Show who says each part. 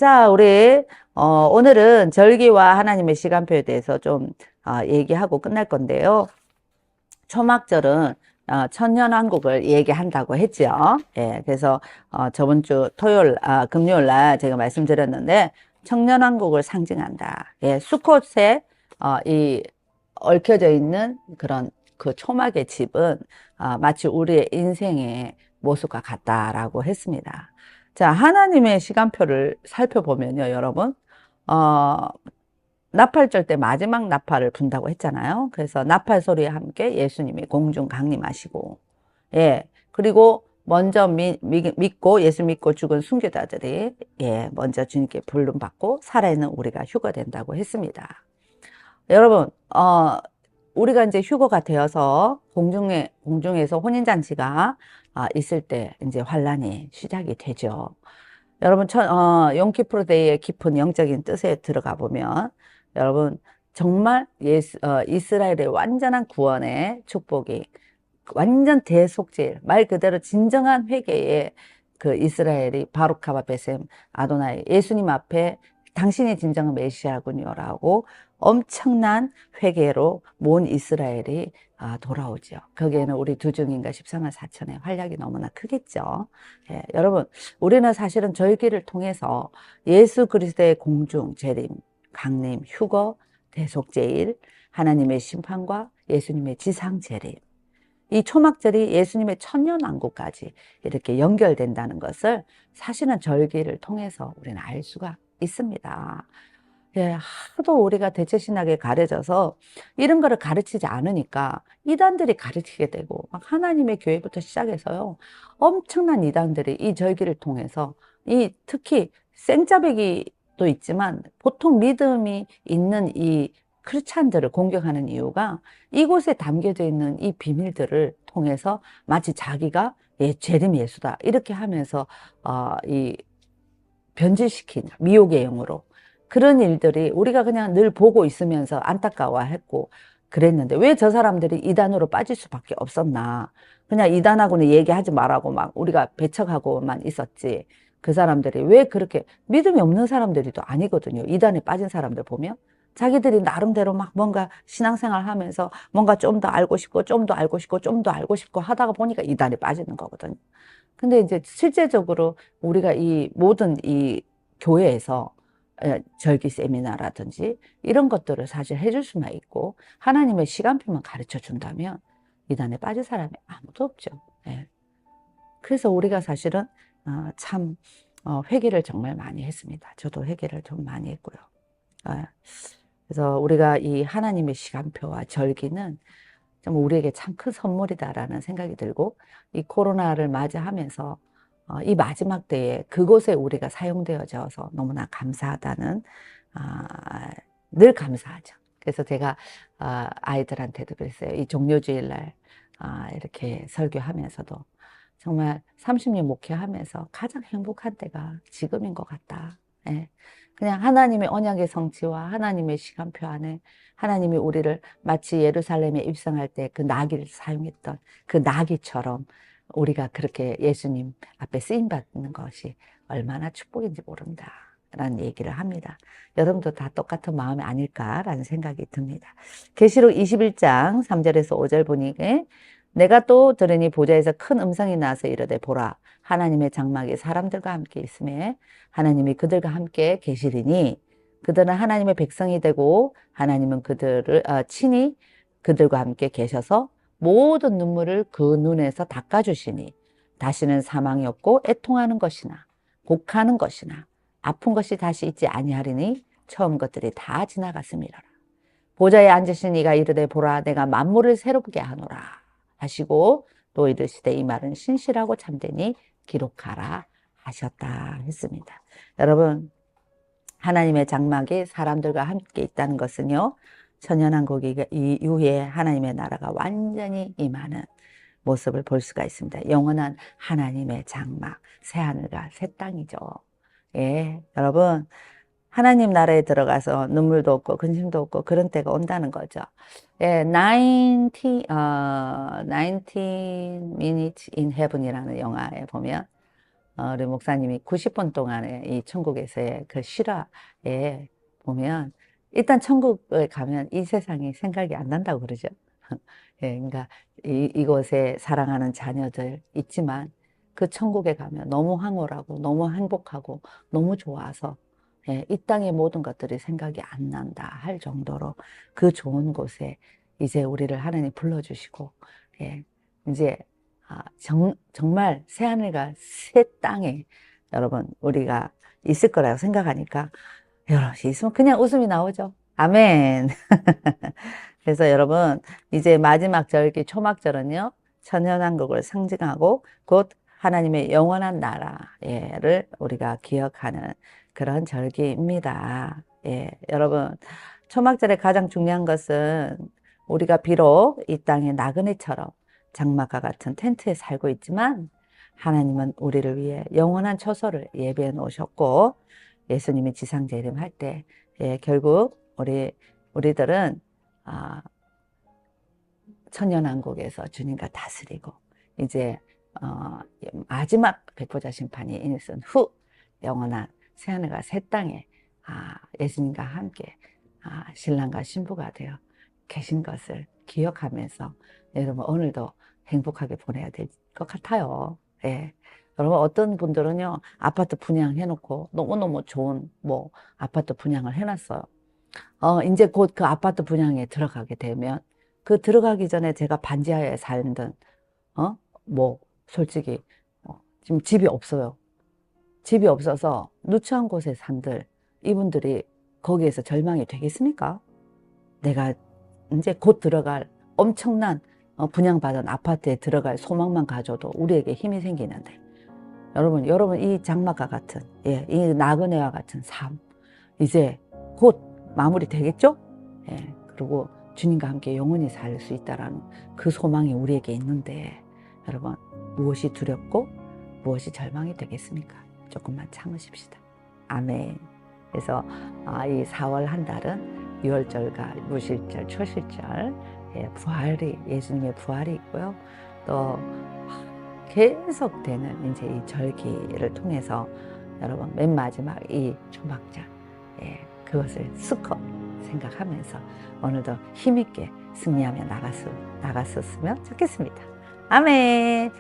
Speaker 1: 자, 우리 오늘은 절기와 하나님의 시간표에 대해서 좀 얘기하고 끝날 건데요. 초막절은 천년왕국을 얘기한다고 했죠. 예, 그래서 저번 주 토요일, 금요일 날 제가 말씀드렸는데 천년왕국을 상징한다. 예, 수컷에 이 얽혀져 있는 그런 그 초막의 집은 마치 우리의 인생의 모습과 같다라고 했습니다. 자, 하나님의 시간표를 살펴보면요, 여러분. 어, 나팔절 때 마지막 나팔을 분다고 했잖아요. 그래서 나팔 소리와 함께 예수님이 공중 강림하시고, 예. 그리고 먼저 믿고, 예수 믿고 죽은 순교자들이, 예, 먼저 주님께 부름받고, 살아있는 우리가 휴거된다고 했습니다. 여러분, 우리가 이제 휴거가 되어서 공중에서 혼인잔치가 있을 때 이제 환란이 시작이 되죠. 여러분, 용키프로데이의 깊은 영적인 뜻에 들어가 보면, 여러분, 정말 이스라엘의 완전한 구원의 축복이 완전 대속죄, 말 그대로 진정한 회개에 그 이스라엘이 바루카바 베셈 아도나이 예수님 앞에 당신이 진정한 메시아군요라고 엄청난 회개로 모은 이스라엘이 돌아오죠. 거기에는 우리 두 증인과 14만 4천의 활약이 너무나 크겠죠. 예, 여러분, 우리는 사실은 절기를 통해서 예수 그리스도의 공중 재림, 강림, 휴거, 대속제일, 하나님의 심판과 예수님의 지상 재림, 이 초막절이 예수님의 천년왕국까지 이렇게 연결된다는 것을 사실은 절기를 통해서 우리는 알 수가 있습니다. 예, 하도 우리가 대체신학에 가려져서 이런 거를 가르치지 않으니까 이단들이 가르치게 되고 막 하나님의 교회부터 시작해서요, 엄청난 이단들이 이 절기를 통해서 특히 생짜배기도 있지만 보통 믿음이 있는 이 크리스찬들을 공격하는 이유가 이곳에 담겨져 있는 이 비밀들을 통해서 마치 자기가 재림 예수다 이렇게 하면서 이 변질시킨 미혹의 영으로 그런 일들이 우리가 그냥 늘 보고 있으면서 안타까워했고 그랬는데 왜 저 사람들이 이단으로 빠질 수밖에 없었나. 그냥 이단하고는 얘기하지 말라고 막 우리가 배척하고만 있었지. 그 사람들이 왜 그렇게 믿음이 없는 사람들이 또 아니거든요. 이단에 빠진 사람들 보면 자기들이 나름대로 막 뭔가 신앙생활 하면서 뭔가 좀 더 알고 싶고 좀 더 알고 싶고 좀 더 알고 싶고 하다가 보니까 이단에 빠지는 거거든요. 근데 이제 실제적으로 우리가 이 모든 이 교회에서 절기 세미나라든지 이런 것들을 사실 해줄 수만 있고 하나님의 시간표만 가르쳐 준다면 이단에 빠질 사람이 아무도 없죠. 예. 그래서 우리가 사실은 참 회개를 정말 많이 했습니다. 저도 회개를 좀 많이 했고요. 그래서 우리가 이 하나님의 시간표와 절기는 좀 우리에게 참 큰 선물이다라는 생각이 들고 이 코로나를 맞이하면서 이 마지막 때에 그곳에 우리가 사용되어져서 너무나 감사하다는 늘 감사하죠. 그래서 제가 아이들한테도 그랬어요. 이 종료주일날 이렇게 설교하면서도 정말 30년 목회하면서 가장 행복한 때가 지금인 것 같다. 예. 그냥 하나님의 언약의 성취와 하나님의 시간표 안에 하나님이 우리를 마치 예루살렘에 입성할 때 그 나귀를 사용했던 그 나귀처럼 우리가 그렇게 예수님 앞에 쓰임받는 것이 얼마나 축복인지 모른다 라는 얘기를 합니다. 여러분도 다 똑같은 마음이 아닐까라는 생각이 듭니다. 계시록 21장 3절에서 5절 보니 내가 또 들으니 보좌에서 큰 음성이 나서 이르되 보라 하나님의 장막이 사람들과 함께 있음에 하나님이 그들과 함께 계시리니 그들은 하나님의 백성이 되고 하나님은 그들을 친히 그들과 함께 계셔서 모든 눈물을 그 눈에서 닦아주시니 다시는 사망이 없고 애통하는 것이나 곡하는 것이나 아픈 것이 다시 있지 아니하리니 처음 것들이 다 지나갔음이라. 보좌에 앉으신 이가 이르되 보라 내가 만물을 새롭게 하노라 하시고 또 이르시되 이 말은 신실하고 참되니 기록하라 하셨다 했습니다. 여러분, 하나님의 장막이 사람들과 함께 있다는 것은요, 천년왕국 이후에 하나님의 나라가 완전히 임하는 모습을 볼 수가 있습니다. 영원한 하나님의 장막, 새하늘과 새 땅이죠. 예, 여러분, 하나님 나라에 들어가서 눈물도 없고 근심도 없고 그런 때가 온다는 거죠. 예, 19 Minutes in Heaven이라는 영화에 보면 우리 목사님이 90분 동안의 이 천국에서의 그 실화에 보면 일단 천국에 가면 이 세상이 생각이 안 난다고 그러죠. 예, 그러니까 이곳에 사랑하는 자녀들 있지만 그 천국에 가면 너무 황홀하고 너무 행복하고 너무 좋아서 예, 이 땅의 모든 것들이 생각이 안 난다 할 정도로 그 좋은 곳에 이제 우리를 하나님 불러주시고 예, 이제 정말 새하늘과 새 땅에 여러분 우리가 있을 거라고 생각하니까 여러분 있으면 그냥 웃음이 나오죠. 아멘. 그래서 여러분 이제 마지막 절기 초막절은요 천년왕국을 상징하고 곧 하나님의 영원한 나라를 우리가 기억하는 그런 절기입니다. 예, 여러분 초막절의 가장 중요한 것은 우리가 비록 이 땅의 나그네처럼 장막과 같은 텐트에 살고 있지만 하나님은 우리를 위해 영원한 처소를 예배해 놓으셨고 예수님이 지상 재림할 때 예, 결국 우리들은 천년왕국에서 주님과 다스리고 이제 마지막 백보자 심판이 있은 후 영원한 새하늘과 새 땅에 예수님과 함께 신랑과 신부가 되어 계신 것을 기억하면서 여러분 오늘도 행복하게 보내야 될 것 같아요. 예. 여러분 어떤 분들은요 아파트 분양해놓고 너무너무 좋은 뭐 아파트 분양을 해놨어요. 이제 곧 그 아파트 분양에 들어가게 되면 그 들어가기 전에 제가 반지하에 살던 뭐 솔직히 지금 집이 없어요. 집이 없어서 누추한 곳에 산들 이분들이 거기에서 절망이 되겠습니까? 내가 이제 곧 들어갈 엄청난 분양받은 아파트에 들어갈 소망만 가져도 우리에게 힘이 생기는데 여러분 이 장막과 같은 예, 이 나그네와 같은 삶 이제 곧 마무리 되겠죠? 예, 그리고 주님과 함께 영원히 살 수 있다라는 그 소망이 우리에게 있는데 여러분 무엇이 두렵고 무엇이 절망이 되겠습니까? 조금만 참으십시다. 아멘. 그래서 이 4월 한 달은 유월절과 무실절, 초실절 예, 부활이 예수님의 부활이 있고요. 또 계속되는 이제 이 절기를 통해서 여러분 맨 마지막 이 초막절 예, 그것을 수컷 생각하면서 오늘도 힘있게 승리하며 나갔으면 좋겠습니다. 아멘.